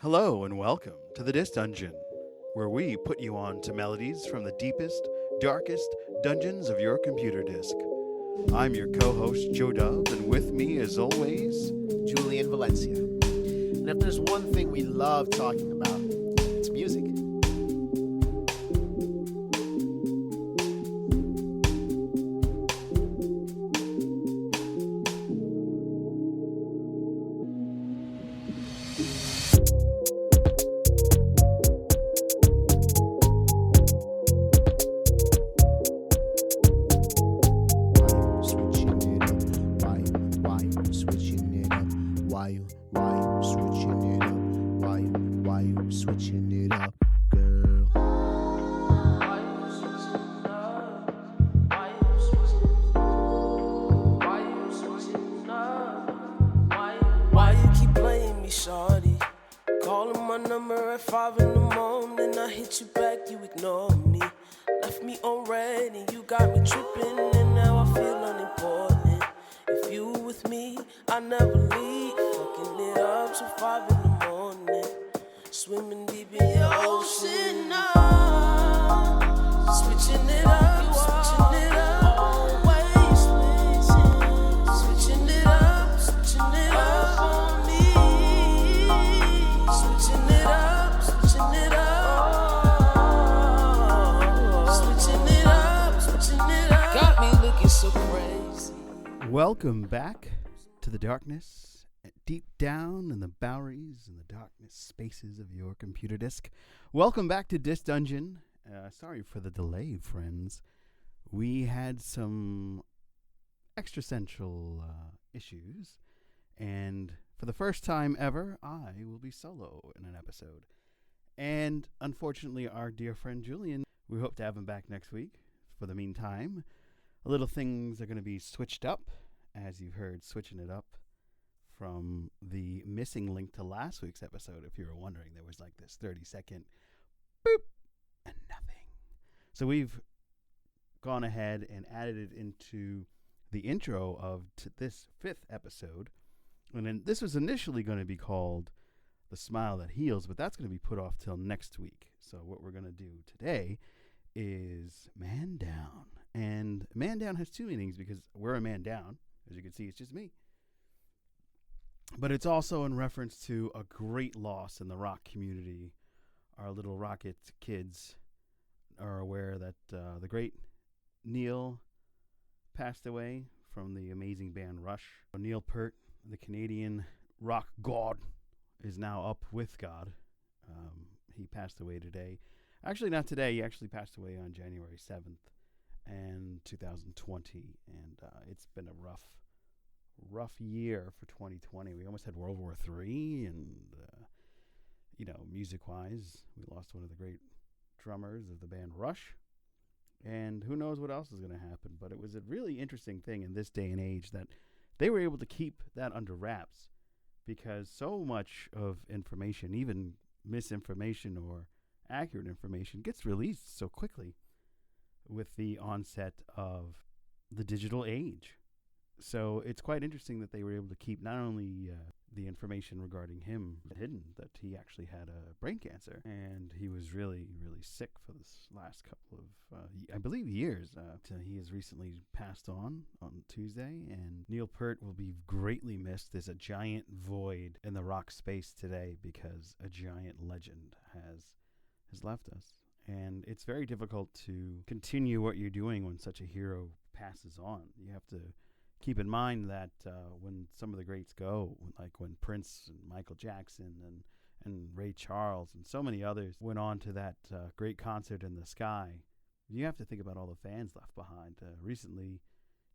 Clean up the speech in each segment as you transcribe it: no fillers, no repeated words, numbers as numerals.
Hello and welcome to the Disc Dungeon, where we put you on to melodies from the deepest, darkest dungeons of your computer disk. I'm your co-host Joe Dove, and with me, as always, Julian Valencia. And if there's one thing we love talking about, it's music. Welcome back to the darkness, deep down in the boweries and the darkness spaces of your computer disk. Welcome back to Disc Dungeon. Sorry for the delay, friends. We had some existential issues, and for the first time ever, I will be solo in an episode. And unfortunately, our dear friend Julian, we hope to have him back next week. For the meantime, little things are going to be switched up, as you've heard, switching it up from the missing link to last week's episode. If you were wondering, there was like this 30-second boop and nothing. So we've gone ahead and added it into the intro of this fifth episode. And then this was initially going to be called The Smile That Heals, but that's going to be put off till next week. So what we're going to do today is Man Down. And man down has two meanings because we're a man down. As you can see, it's just me. But it's also in reference to a great loss in the rock community. Our little rocket kids are aware that the great Neil passed away from the amazing band Rush. Neil Peart, the Canadian rock god, is now up with God. He passed away today. Actually, not today. He actually passed away on January 7th. And 2020, and it's been a rough year for 2020. We almost had World War III, and music-wise, we lost one of the great drummers of the band Rush, and who knows what else is going to happen. But it was a really interesting thing in this day and age that they were able to keep that under wraps, because so much of information, even misinformation or accurate information, gets released so quickly with the onset of the digital age. So it's quite interesting that they were able to keep not only the information regarding him hidden, that he actually had a brain cancer, and he was really, really sick for this last couple of, I believe, years. Till he has recently passed on Tuesday, and Neil Peart will be greatly missed. There's a giant void in the rock space today because a giant legend has left us. And it's very difficult to continue what you're doing when such a hero passes on. You have to keep in mind that when some of the greats go, like when Prince and Michael Jackson and Ray Charles and so many others went on to that great concert in the sky, you have to think about all the fans left behind. Recently,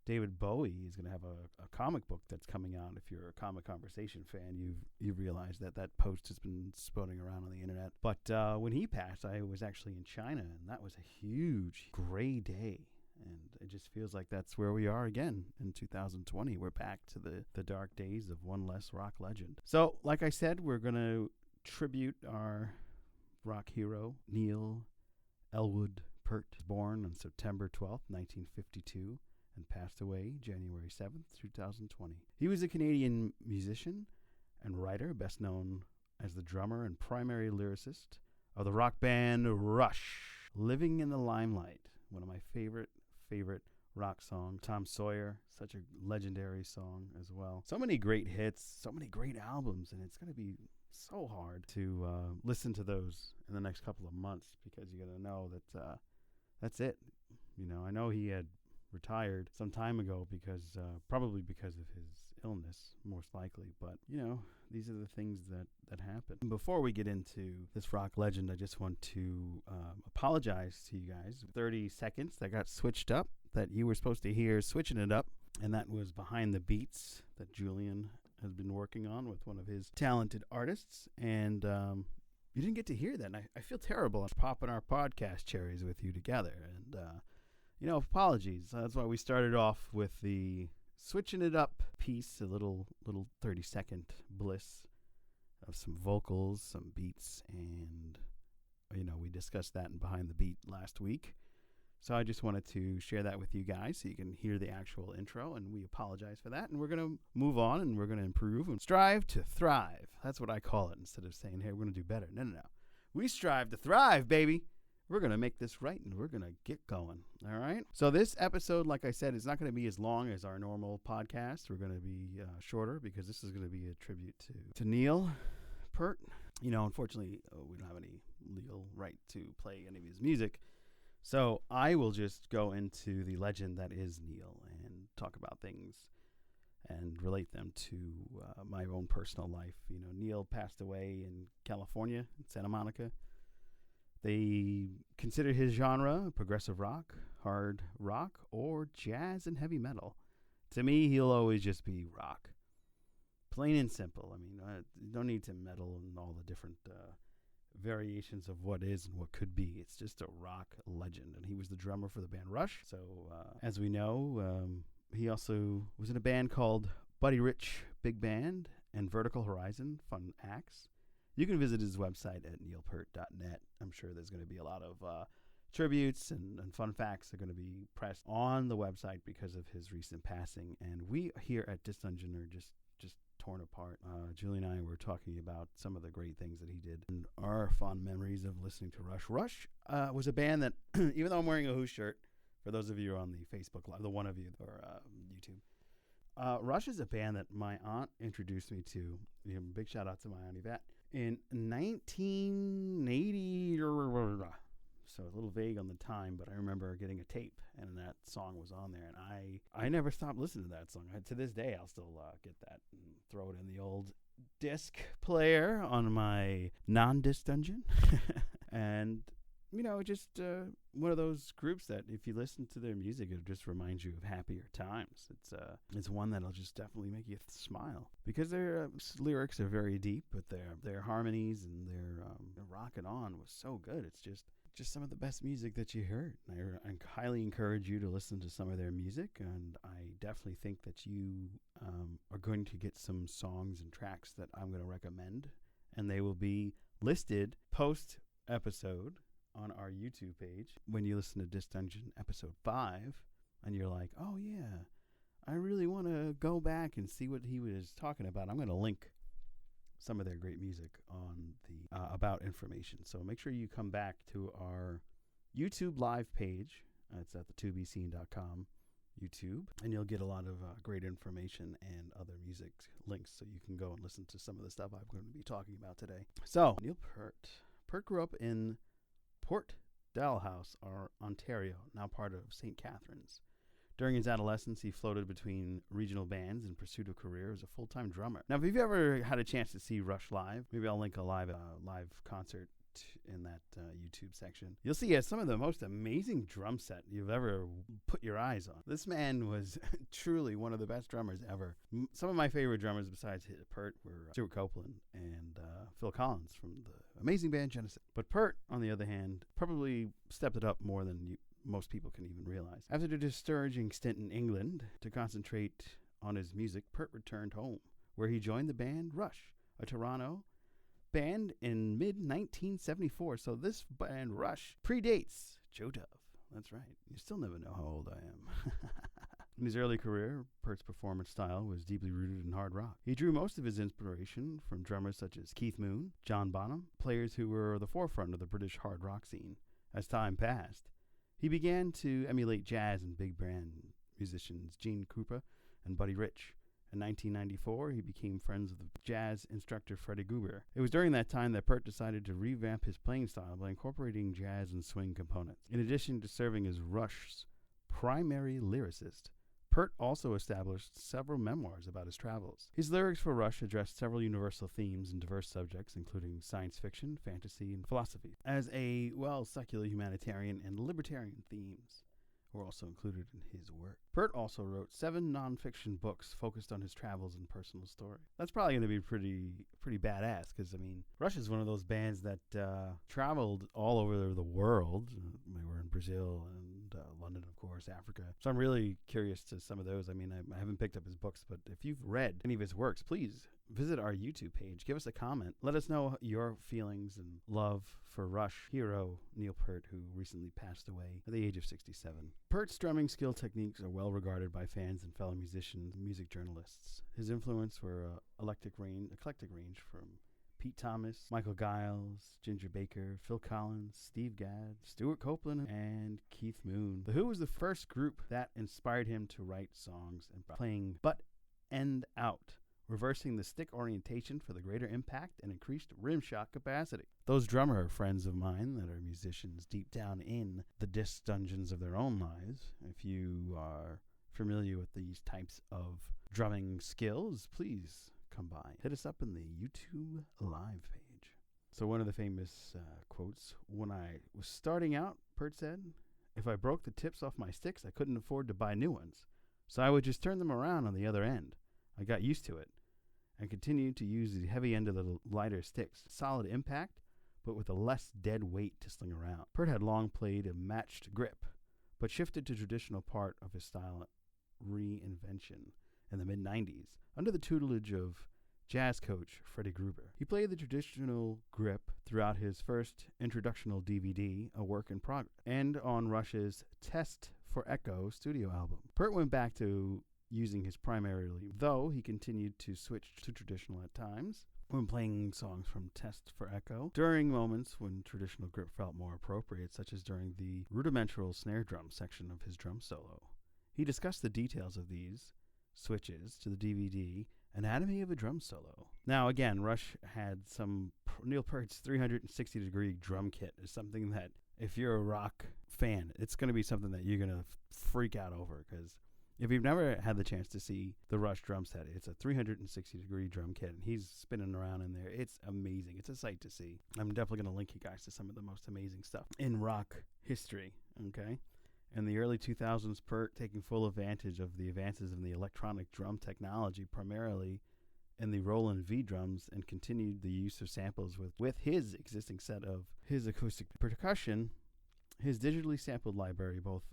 David Bowie is going to have a comic book that's coming out. If you're a Comic Conversation fan, you've realized that post has been spouting around on the internet. But when he passed, I was actually in China, and that was a huge gray day. And it just feels like that's where we are again in 2020. We're back to the dark days of one less rock legend. So, like I said, we're going to tribute our rock hero, Neil Elwood Peart, born on September 12th, 1952. And passed away January 7th, 2020. He was a Canadian musician and writer, best known as the drummer and primary lyricist of the rock band Rush. Living in the Limelight, one of my favorite rock song. Tom Sawyer, such a legendary song as well. So many great hits, so many great albums, and it's going to be so hard to listen to those in the next couple of months because you're going to know that that's it. You know, I know he had retired some time ago because probably because of his illness, most likely. But, you know, these are the things that happen. Before we get into this rock legend, I just want to apologize to you guys. 30 seconds that got switched up that you were supposed to hear switching it up, and that was Behind the Beats that Julian has been working on with one of his talented artists, and you didn't get to hear that, and I feel terrible. I'm popping our podcast cherries with you together, and you know, apologies. That's why we started off with the switching it up piece, a little 30-second bliss of some vocals, some beats, and you know, we discussed that in Behind the Beat last week. So I just wanted to share that with you guys so you can hear the actual intro, and we apologize for that. And we're going to move on, and we're going to improve and strive to thrive. That's what I call it, instead of saying, hey, we're going to do better. No. We strive to thrive, baby. We're going to make this right, and we're going to get going, all right? So this episode, like I said, is not going to be as long as our normal podcast. We're going to be shorter because this is going to be a tribute to Neil Peart. You know, unfortunately, we don't have any legal right to play any of his music. So I will just go into the legend that is Neil and talk about things and relate them to my own personal life. You know, Neil passed away in California, in Santa Monica. They consider his genre progressive rock, hard rock, or jazz and heavy metal. To me, he'll always just be rock. Plain and simple. I mean, you don't need to meddle in all the different variations of what is and what could be. It's just a rock legend, and he was the drummer for the band Rush. So as we know, he also was in a band called Buddy Rich Big Band and Vertical Horizon Fun Acts. You can visit his website at neilpeart.net. I'm sure there's going to be a lot of tributes and fun facts are going to be pressed on the website because of his recent passing, and we here at Dis Dungeon are just torn apart. Julian and I were talking about some of the great things that he did and our fond memories of listening to Rush. Rush was a band that, even though I'm wearing a Who shirt, for those of you on the Facebook Live, the one of you, or YouTube, Rush is a band that my aunt introduced me to. You know, big shout out to my Aunt Yvette. In 1980, so a little vague on the time, but I remember getting a tape, and that song was on there, and I never stopped listening to that song. To this day, I'll still get that and throw it in the old disc player on my non-disc dungeon. And, you know, just one of those groups that if you listen to their music, it just reminds you of happier times. It's one that'll just definitely make you smile because their lyrics are very deep, but their harmonies and their rocking on was so good. It's just some of the best music that you heard. I highly encourage you to listen to some of their music, and I definitely think that you are going to get some songs and tracks that I'm going to recommend, and they will be listed post-episode on our YouTube page. When you listen to Dis Dungeon episode 5, and you're like, oh yeah, I really want to go back and see what he was talking about, I'm going to link some of their great music on the about information. So make sure you come back to our YouTube live page. It's at the2bscene.com YouTube, and you'll get a lot of great information and other music links so you can go and listen to some of the stuff I'm going to be talking about today. So Neil Peart. Peart grew up in Port Dalhousie, Ontario, now part of St. Catharines. During his adolescence, he floated between regional bands in pursuit of a career as a full-time drummer. Now, if you've ever had a chance to see Rush live, maybe I'll link a live concert in that YouTube section. You'll see he has some of the most amazing drum set you've ever put your eyes on. This man was truly one of the best drummers ever. Some of my favorite drummers besides Peart were Stuart Copeland and Phil Collins from the amazing band Genesis. But Peart, on the other hand, probably stepped it up more than most people can even realize. After a discouraging stint in England to concentrate on his music, Peart returned home, where he joined the band Rush, a Toronto band in mid-1974. So this band Rush predates Joe Dove. That's right. You still never know how old I am. In his early career, Peart's performance style was deeply rooted in hard rock. He drew most of his inspiration from drummers such as Keith Moon, John Bonham, players who were the forefront of the British hard rock scene. As time passed, he began to emulate jazz and big band musicians Gene Krupa and Buddy Rich. In 1994, he became friends with the jazz instructor Freddie Gruber. It was during that time that Peart decided to revamp his playing style by incorporating jazz and swing components. In addition to serving as Rush's primary lyricist, Peart also established several memoirs about his travels. His lyrics for Rush addressed several universal themes and diverse subjects, including science fiction, fantasy, and philosophy. As a secular humanitarian and libertarian themes were also included in his work. Peart also wrote 7 nonfiction books focused on his travels and personal story. That's probably going to be pretty badass, because, I mean, Rush is one of those bands that traveled all over the world. They were in Brazil and London, of course, Africa. So I'm really curious to some of those. I mean, I haven't picked up his books, but if you've read any of his works, please visit our YouTube page. Give us a comment. Let us know your feelings and love for Rush hero Neil Peart, who recently passed away at the age of 67. Peart's drumming skill techniques are well regarded by fans and fellow musicians and music journalists. His influence were eclectic range from Pete Thomas, Michael Giles, Ginger Baker, Phil Collins, Steve Gadd, Stuart Copeland, and Keith Moon. The Who was the first group that inspired him to write songs and playing butt end out, reversing the stick orientation for the greater impact and increased rim shot capacity. Those drummer friends of mine that are musicians deep down in the disc dungeons of their own lives, if you are familiar with these types of drumming skills, please come by. Hit us up in the YouTube live page. So one of the famous quotes, when I was starting out, Peart said, if I broke the tips off my sticks, I couldn't afford to buy new ones. So I would just turn them around on the other end. I got used to it and continued to use the heavy end of the lighter sticks. Solid impact, but with a less dead weight to sling around. Peart had long played a matched grip, but shifted to traditional part of his style reinvention in the mid-90s under the tutelage of jazz coach Freddie Gruber. He played the traditional grip throughout his first introductional DVD, A Work in Progress, and on Rush's Test for Echo studio album. Peart went back to using his primarily, though he continued to switch to traditional at times when playing songs from Test for Echo, during moments when traditional grip felt more appropriate, such as during the rudimental snare drum section of his drum solo. He discussed the details of these switches to the DVD Anatomy of a Drum Solo. Now, again, Rush had some Neil Peart's 360-degree drum kit is something that, if you're a rock fan, it's going to be something that you're going to freak out over, because if you've never had the chance to see the Rush drum set, it's a 360-degree drum kit, and he's spinning around in there. It's amazing. It's a sight to see. I'm definitely going to link you guys to some of the most amazing stuff in rock history, okay? In the early 2000s, Peart taking full advantage of the advances in the electronic drum technology, primarily in the Roland V drums, and continued the use of samples with his existing set of his acoustic percussion. His digitally sampled library, both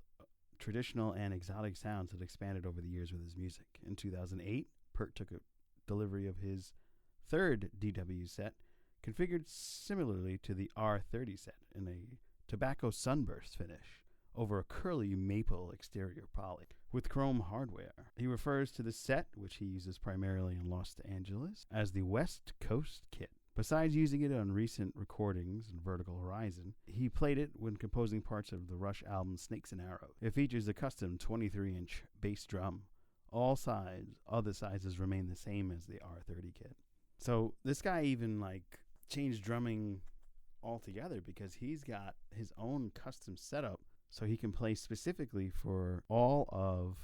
traditional and exotic sounds, had expanded over the years with his music. In 2008, Peart took a delivery of his third DW set, configured similarly to the R30 set in a tobacco sunburst finish over a curly maple exterior poly with chrome hardware. He refers to the set, which he uses primarily in Los Angeles, as the West Coast Kit. Besides using it on recent recordings in Vertical Horizon, he played it when composing parts of the Rush album Snakes and Arrows. It features a custom 23-inch bass drum. All other sizes remain the same as the R30 kit. So this guy even changed drumming altogether, because he's got his own custom setup so he can play specifically for all of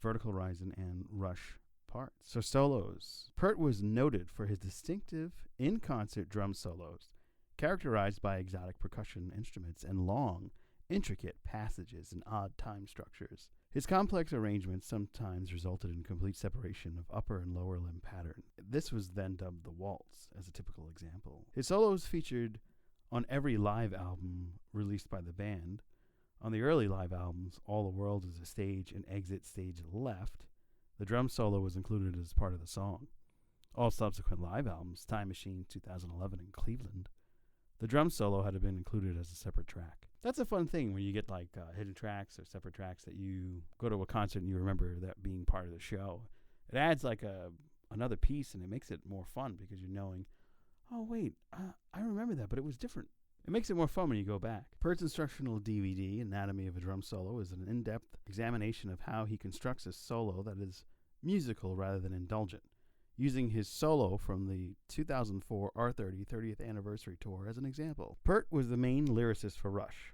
Vertical Horizon and Rush parts. So solos. Peart was noted for his distinctive in-concert drum solos, characterized by exotic percussion instruments and long, intricate passages and odd time structures. His complex arrangements sometimes resulted in complete separation of upper and lower limb pattern. This was then dubbed the waltz, as a typical example. His solos featured on every live album released by the band. On the early live albums, All the World is a Stage and Exit Stage Left, the drum solo was included as part of the song. All subsequent live albums, Time Machine 2011 in Cleveland, the drum solo had been included as a separate track. That's a fun thing when you get like hidden tracks or separate tracks that you go to a concert and you remember that being part of the show. It adds like another piece, and it makes it more fun because you're knowing, oh wait, I remember that, but it was different. It makes it more fun when you go back. Peart's instructional DVD, Anatomy of a Drum Solo, is an in-depth examination of how he constructs a solo that is musical rather than indulgent, using his solo from the 2004 R30 30th Anniversary Tour as an example. Peart was the main lyricist for Rush.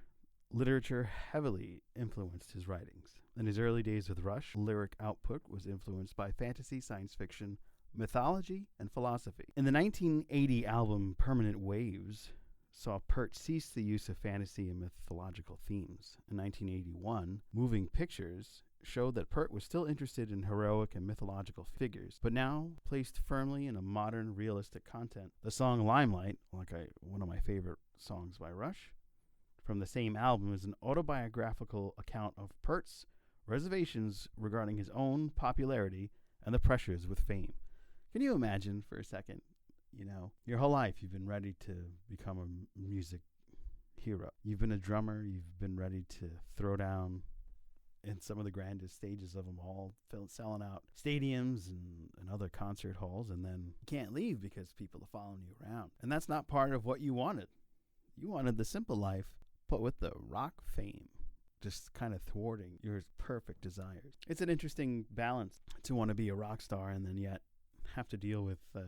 Literature heavily influenced his writings. In his early days with Rush, lyric output was influenced by fantasy, science fiction, mythology, and philosophy. In the 1980 album Permanent Waves, saw Peart cease the use of fantasy and mythological themes. In 1981, Moving Pictures showed that Peart was still interested in heroic and mythological figures, but now placed firmly in a modern, realistic content. The song Limelight, one of my favorite songs by Rush, from the same album, is an autobiographical account of Peart's reservations regarding his own popularity and the pressures with fame. Can you imagine for a second, your whole life you've been ready to become a music hero. You've been a drummer. You've been ready to throw down in some of the grandest stages of them all, selling out stadiums and other concert halls, and then you can't leave because people are following you around. And that's not part of what you wanted. You wanted the simple life, but with the rock fame, just kind of thwarting your perfect desires. It's an interesting balance to want to be a rock star and then yet have to deal with the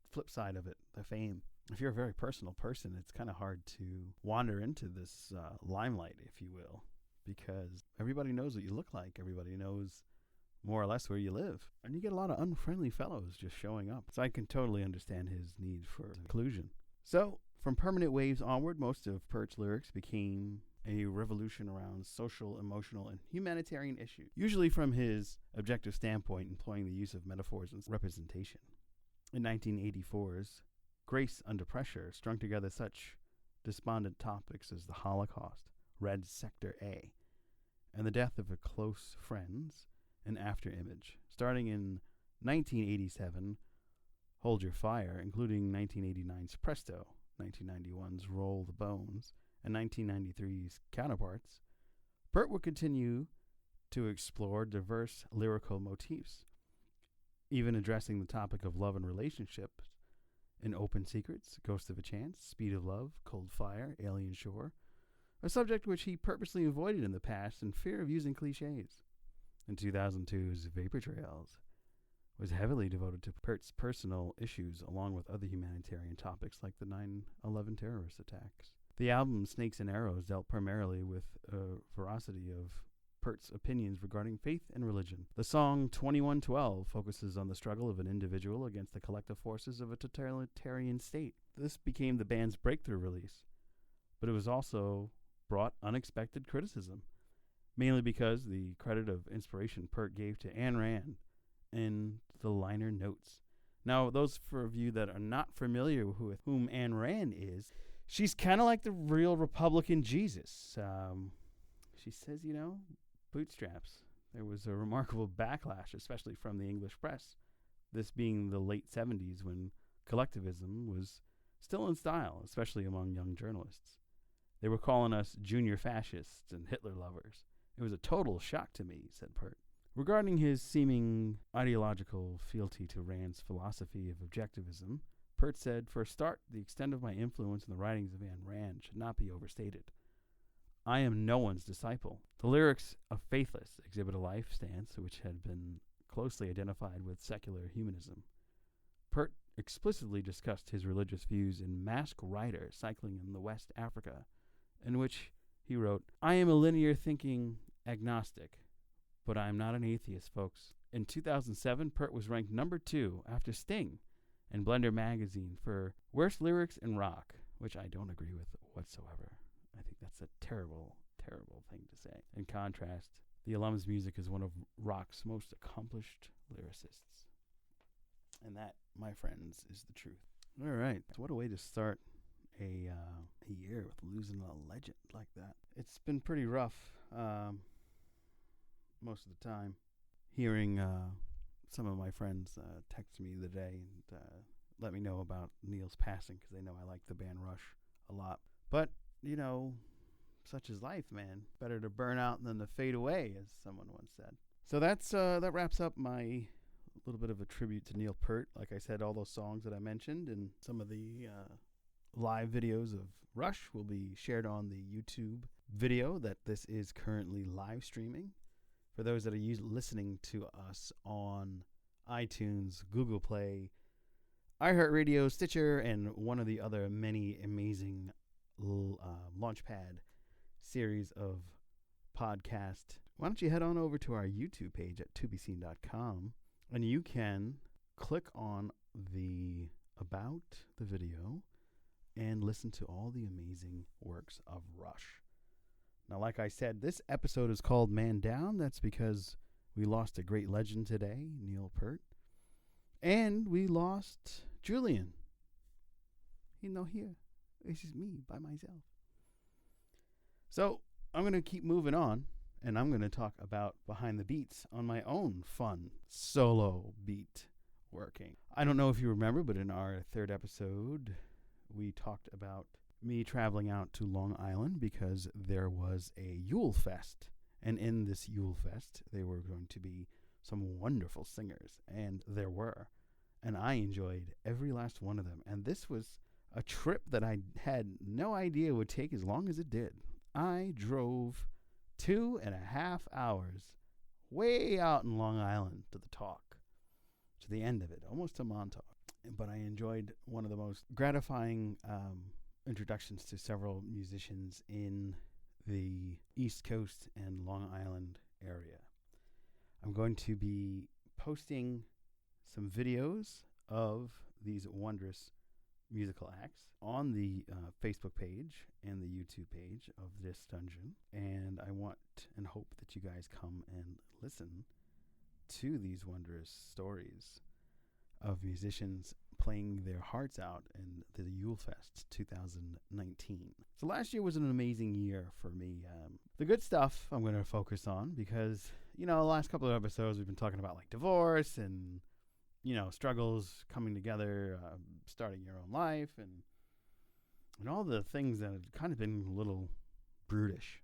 flip side of it, the fame. If you're a very personal person, it's kind of hard to wander into this limelight, if you will, because everybody knows what you look like. Everybody knows more or less where you live. And you get a lot of unfriendly fellows just showing up. So I can totally understand his need for inclusion. So from Permanent Waves onward, most of Peart's lyrics became a revolution around social, emotional, and humanitarian issues, usually from his objective standpoint, employing the use of metaphors and representation. In 1984's Grace Under Pressure strung together such despondent topics as the Holocaust, Red Sector A, and the death of a close friend's an after image. Starting in 1987, Hold Your Fire, including 1989's Presto, 1991's Roll the Bones, and 1993's Counterparts, Peart would continue to explore diverse lyrical motifs, even addressing the topic of love and relationships in Open Secrets, Ghost of a Chance, Speed of Love, Cold Fire, Alien Shore, a subject which he purposely avoided in the past in fear of using cliches. In 2002's Vapor Trails was heavily devoted to Peart's personal issues along with other humanitarian topics like the 9/11 terrorist attacks. The album Snakes and Arrows dealt primarily with a veracity of Peart's opinions regarding faith and religion. The song 2112 focuses on the struggle of an individual against the collective forces of a totalitarian state. This became the band's breakthrough release, but it was also brought unexpected criticism, mainly because the credit of inspiration Peart gave to Ayn Rand in the liner notes. Now, those of you that are not familiar with whom Ayn Rand is, she's kind of like the real Republican Jesus. She says, bootstraps. There was a remarkable backlash, especially from the English press, this being the late 70s when collectivism was still in style, especially among young journalists. They were calling us junior fascists and Hitler lovers. It was a total shock to me, said Peart. Regarding his seeming ideological fealty to Rand's philosophy of objectivism, Peart said, "For a start, the extent of my influence in the writings of Ayn Rand should not be overstated. I am no one's disciple." The lyrics of Faithless exhibit a life stance which had been closely identified with secular humanism. Peart explicitly discussed his religious views in Mask Rider, Cycling in the West Africa, in which he wrote, "I am a linear thinking agnostic, but I am not an atheist, folks." In 2007, Peart was ranked number 2 after Sting in Blender magazine for worst lyrics in rock, which I don't agree with whatsoever. I think that's a terrible, terrible thing to say. In contrast, the alum's music is one of rock's most accomplished lyricists. And that, my friends, is the truth. All right. So what a way to start a year with losing a legend like that. It's been pretty rough most of the time. Hearing some of my friends text me the day and let me know about Neil's passing because they know I like the band Rush a lot. But, such is life, man. Better to burn out than to fade away, as someone once said. So that wraps up my little bit of a tribute to Neil Peart. Like I said, all those songs that I mentioned and some of the live videos of Rush will be shared on the YouTube video that this is currently live streaming. For those that are listening to us on iTunes, Google Play, iHeartRadio, Stitcher, and one of the other many amazing Launchpad series of podcast, why don't you head on over to our YouTube page at tobeseen.com, and you can click on the About the video and listen to all the amazing works of Rush. Now, like I said, this episode is called Man Down. That's because we lost a great legend today, Neil Peart. And we lost Julian. He's not here. It's just me by myself. So I'm going to keep moving on, and I'm going to talk about behind the beats on my own fun solo beat working. I don't know if you remember, but in our third episode, we talked about me traveling out to Long Island because there was a Yule Fest. And in this Yule Fest, there were going to be some wonderful singers, and there were. And I enjoyed every last one of them. And this was a trip that I had no idea would take as long as it did. I drove 2.5 hours way out in Long Island to the talk, to the end of it, almost to Montauk. But I enjoyed one of the most gratifying introductions to several musicians in the East Coast and Long Island area. I'm going to be posting some videos of these wondrous musical acts on the Facebook page and the YouTube page of this dungeon. And I want and hope that you guys come and listen to these wondrous stories of musicians playing their hearts out in the Yule Fest 2019. So last year was an amazing year for me. The good stuff I'm going to focus on because, the last couple of episodes we've been talking about like divorce and, struggles coming together, starting your own life and all the things that have kind of been a little brutish.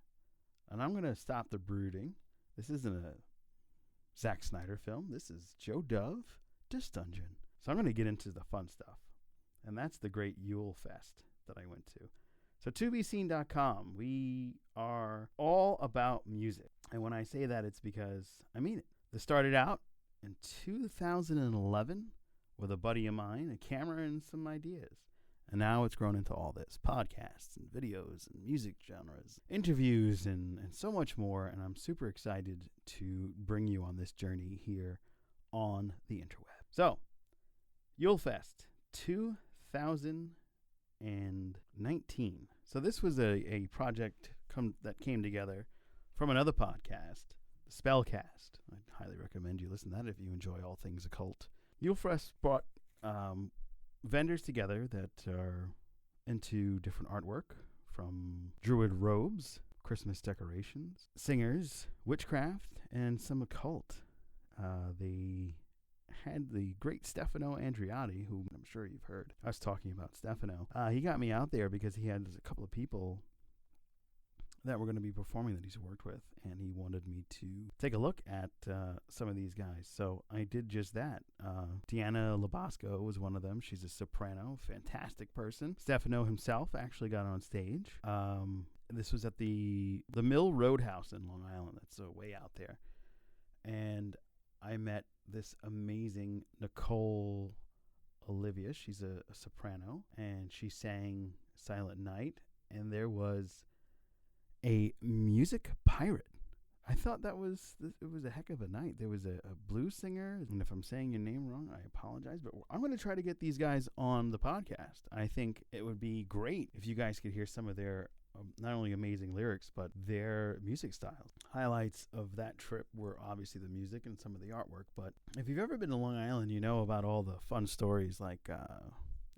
And I'm going to stop the brooding. This isn't a Zack Snyder film. This is Joe Dove, This Dungeon. So I'm going to get into the fun stuff. And that's the great Yule Fest that I went to. So tobeseen.com, we are all about music. And when I say that, it's because I mean it. This started out in 2011 with a buddy of mine, a camera, and some ideas. And now it's grown into all this, podcasts and videos and music genres, interviews and so much more. And I'm super excited to bring you on this journey here on the interweb. So, Yule Fest 2019. So this was a project that came together from another podcast, Spellcast. I'd highly recommend you listen to that if you enjoy all things occult. Yule Fest brought vendors together that are into different artwork, from druid robes, Christmas decorations, singers, witchcraft, and some occult. They had the great Stefano Andreotti, who I'm sure you've heard us talking about Stefano. He got me out there because he had a couple of people that were going to be performing that he's worked with, and he wanted me to take a look at some of these guys. So I did just that. Deanna Labasco was one of them. She's a soprano, fantastic person. Stefano himself actually got on stage. This was at the Mill Roadhouse in Long Island. That's way out there. And I met this amazing Nicole Olivia. She's a soprano, and she sang Silent Night, and there was a music pirate. I thought it was a heck of a night. There was a blues singer, and if I'm saying your name wrong, I apologize, but I'm going to try to get these guys on the podcast. I think it would be great if you guys could hear some of their not only amazing lyrics, but their music styles. Highlights of that trip were obviously the music and some of the artwork, but if you've ever been to Long Island, you know about all the fun stories like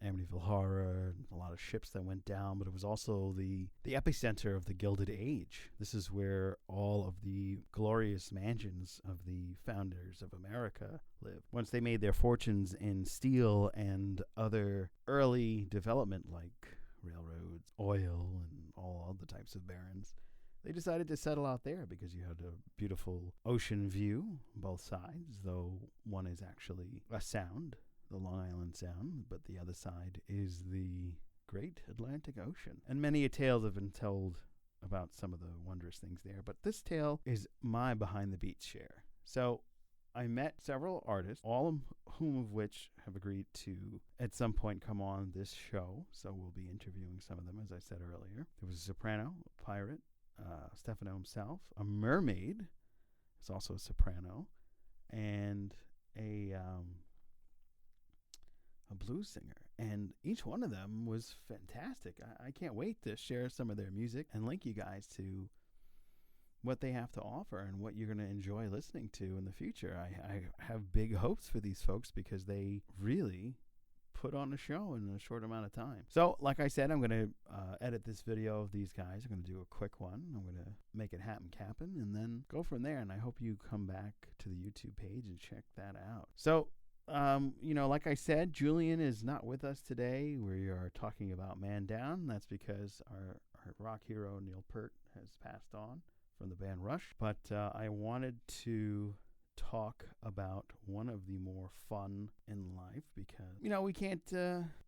Amityville Horror, a lot of ships that went down, but it was also the epicenter of the Gilded Age. This is where all of the glorious mansions of the founders of America lived. Once they made their fortunes in steel and other early development like railroads, oil, and all other types of barrens. They decided to settle out there because you had a beautiful ocean view on both sides, though one is actually a sound, the Long Island Sound, but the other side is the great Atlantic Ocean. And many a tales have been told about some of the wondrous things there, but this tale is my behind the beats share. So I met several artists, all of whom of which have agreed to at some point come on this show, so we'll be interviewing some of them, as I said earlier. There was a soprano, a pirate, Stefano himself, a mermaid, is also a soprano, and a blues singer. And each one of them was fantastic. I can't wait to share some of their music and link you guys to what they have to offer and what you're going to enjoy listening to in the future. I have big hopes for these folks because they really put on a show in a short amount of time. So, like I said, I'm going to edit this video of these guys. I'm going to do a quick one. I'm going to make it happen, and then go from there. And I hope you come back to the YouTube page and check that out. So, like I said, Julian is not with us today. We are talking about Man Down. That's because our rock hero, Neil Peart, has passed on from the band Rush. But I wanted to talk about one of the more fun in life because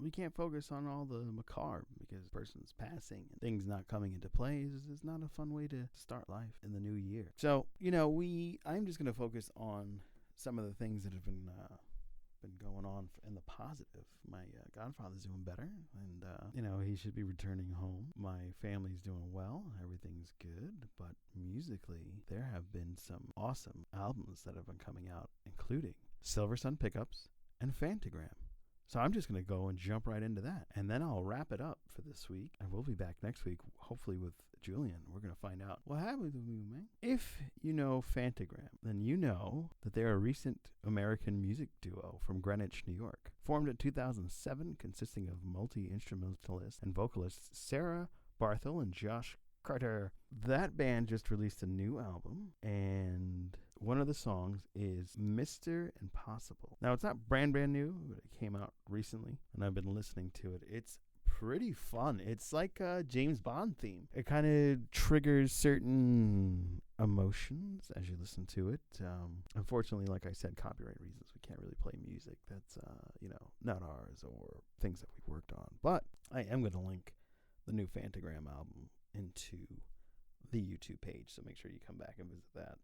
we can't focus on all the macabre because a person's passing and things not coming into play is not a fun way to start life in the new year. So I'm just going to focus on some of the things that have been going on in the positive. My godfather's doing better, and he should be returning home. My family's doing well. Everything's good, but musically, there have been some awesome albums that have been coming out, including Silver Sun Pickups and Fantagram. So I'm just going to go and jump right into that, and then I'll wrap it up for this week, and we'll be back next week, hopefully with Julian. We're going to find out what happened with you, man. If you know Fantagram, then you know that they're a recent American music duo from Greenwich, New York. Formed in 2007, consisting of multi-instrumentalist and vocalists Sarah Barthel and Josh Carter. That band just released a new album, and one of the songs is Mr. Impossible. Now, it's not brand new, but it came out recently, and I've been listening to it. It's pretty fun. It's like a James Bond theme. It kind of triggers certain emotions as you listen to it. Unfortunately, like I said, copyright reasons, we can't really play music that's, not ours or things that we've worked on. But I am going to link the new Fantagram album into the YouTube page, so make sure you come back and visit that.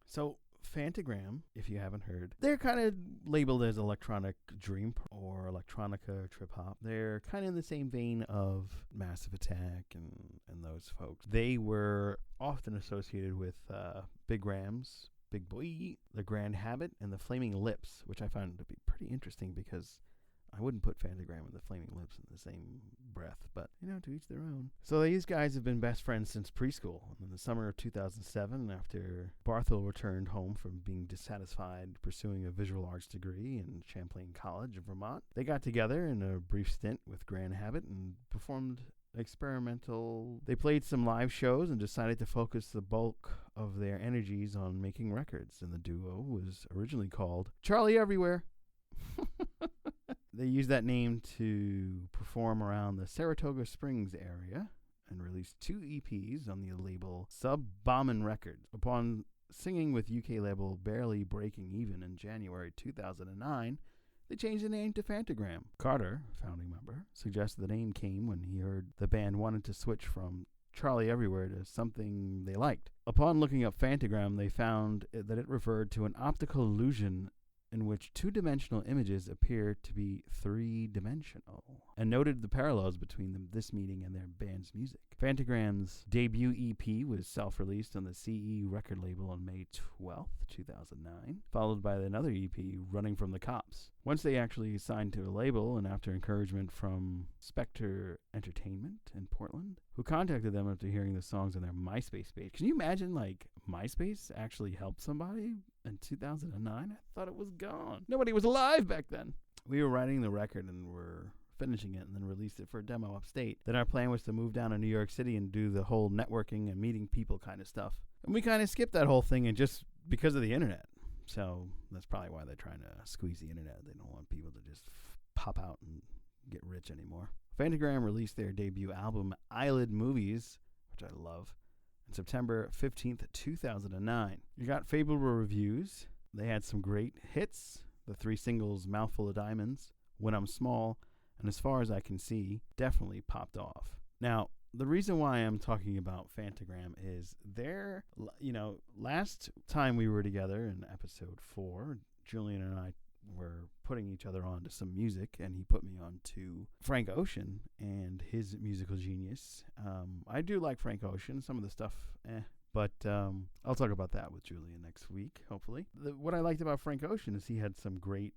So Fantagram, if you haven't heard, they're kind of labeled as electronic dream or electronica trip hop. They're kind of in the same vein of Massive Attack and those folks. They were often associated with Big Rams, Big Boy, The Grand Habit, and The Flaming Lips, which I found to be pretty interesting because I wouldn't put Fantagram and The Flaming Lips in the same breath, but, to each their own. So these guys have been best friends since preschool. In the summer of 2007, after Barthel returned home from being dissatisfied pursuing a visual arts degree in Champlain College of Vermont, they got together in a brief stint with Grand Habit and performed experimental. They played some live shows and decided to focus the bulk of their energies on making records, and the duo was originally called Charlie Everywhere. They used that name to perform around the Saratoga Springs area and released 2 EPs on the label Sub-Bommin' Records. Upon singing with UK label Barely Breaking Even in January 2009, they changed the name to Fantagram. Carter, founding member, suggested the name came when he heard the band wanted to switch from Charlie Everywhere to something they liked. Upon looking up Fantagram, they found that it referred to an optical illusion in which 2-dimensional images appear to be 3-dimensional, and noted the parallels between this meaning and their band's music. Fantagram's debut EP was self-released on the CE record label on May 12th, 2009, followed by another EP, Running from the Cops. Once they actually signed to a label, and after encouragement from Spectre Entertainment in Portland, who contacted them after hearing the songs on their MySpace page. Can you imagine, MySpace actually helped somebody in 2009? I thought it was gone. Nobody was alive back then. We were writing the record and were finishing it and then released it for a demo upstate. Then our plan was to move down to New York City and do the whole networking and meeting people kind of stuff. And we kind of skipped that whole thing and just because of the internet. So that's probably why they're trying to squeeze the internet. They don't want people to just pop out and get rich anymore. Fantagram released their debut album, Eyelid Movies, which I love, on September 15th, 2009. You got favorable reviews. They had some great hits. The 3 singles, Mouthful of Diamonds, When I'm Small, and As Far as I Can See, definitely popped off. Now, the reason why I'm talking about Fantagram is last time we were together in episode 4, Julian and I were putting each other on to some music, and he put me on to Frank Ocean and his musical genius. I do like Frank Ocean. Some of the stuff, but I'll talk about that with Julian next week, hopefully. What I liked about Frank Ocean is he had some great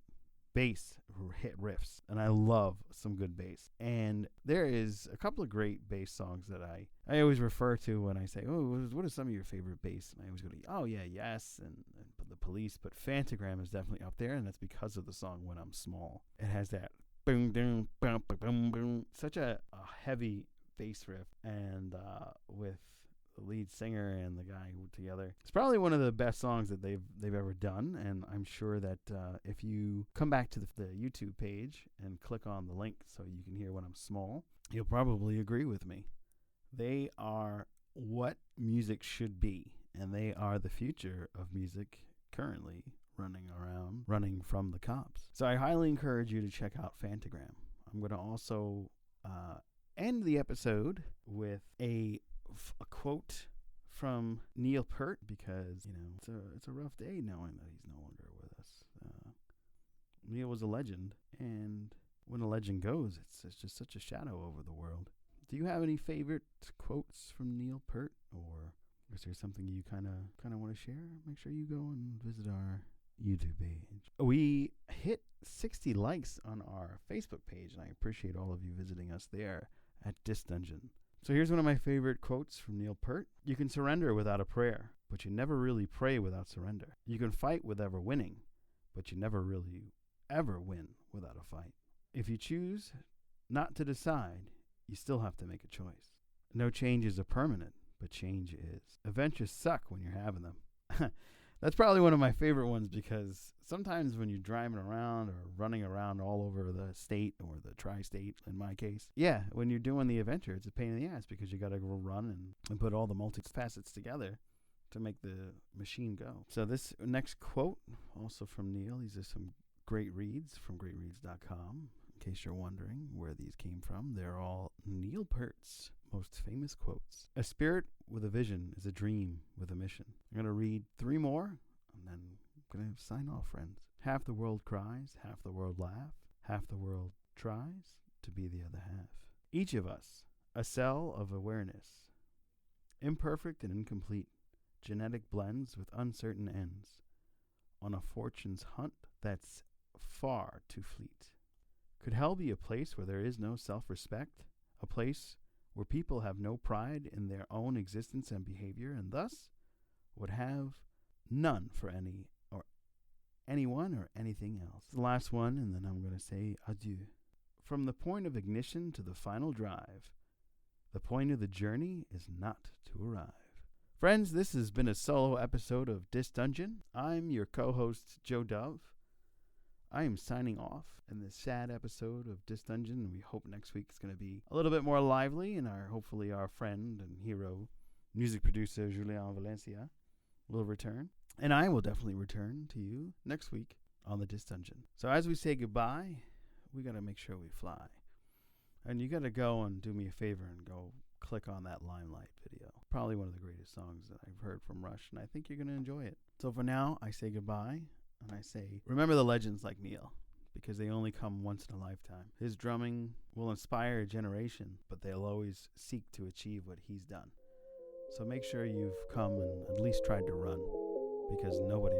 bass hit riffs, and I love some good bass. And there is a couple of great bass songs that I always refer to when I say, oh, what are some of your favorite bass? And I always go to, oh yeah, Yes, and The Police, but Fantagram is definitely up there, and that's because of the song When I'm Small. It has that boom, boom, boom, boom, boom, such a heavy bass riff, and with the lead singer and the guy together, it's probably one of the best songs that they've ever done. And I'm sure that if you come back to the YouTube page and click on the link so you can hear When I'm Small, you'll probably agree with me. They are what music should be, and they are the future of music currently running from the cops. So I highly encourage you to check out Fantagram. I'm going to also end the episode with a quote from Neil Peart, because it's a rough day knowing that he's no longer with us. Neil was a legend, and when a legend goes, it's just such a shadow over the world. Do you have any favorite quotes from Neil Peart, or is there something you kind of want to share? Make sure you go and visit our YouTube page. We hit 60 likes on our Facebook page, and I appreciate all of you visiting us there at Dis Dungeon. So here's one of my favorite quotes from Neil Peart. You can surrender without a prayer, but you never really pray without surrender. You can fight with ever winning, but you never really ever win without a fight. If you choose not to decide, you still have to make a choice. No changes are permanent, but change is. Adventures suck when you're having them. That's probably one of my favorite ones, because sometimes when you're driving around or running around all over the state, or the tri-state in my case, when you're doing the adventure, it's a pain in the ass, because you got to go run and put all the multi-facets together to make the machine go. So this next quote, also from Neil, these are some great reads from greatreads.com. In case you're wondering where these came from, they're all Neil Peart's most famous quotes. A spirit with a vision is a dream with a mission. I'm going to read 3 more, and then I'm going to sign off, friends. Half the world cries, half the world laughs, half the world tries to be the other half. Each of us, a cell of awareness, imperfect and incomplete, genetic blends with uncertain ends, on a fortune's hunt that's far too fleet. Could hell be a place where there is no self-respect, a place where people have no pride in their own existence and behavior, and thus would have none for anyone or anything else? The last one, and then I'm going to say adieu. From the point of ignition to the final drive, the point of the journey is not to arrive. Friends, this has been a solo episode of Dis Dungeon. I'm your co-host, Joe Dove. I am signing off in this sad episode of Dis Dungeon, and we hope next week is going to be a little bit more lively, and hopefully our friend and hero, music producer Julian Valencia, will return. And I will definitely return to you next week on the Dis Dungeon. So as we say goodbye, we got to make sure we fly. And you got to go and do me a favor and go click on that Limelight video. Probably one of the greatest songs that I've heard from Rush, and I think you're going to enjoy it. So for now, I say goodbye. And I say, remember the legends like Neil, because they only come once in a lifetime. His drumming will inspire a generation, but they'll always seek to achieve what he's done. So make sure you've come and at least tried to run, because nobody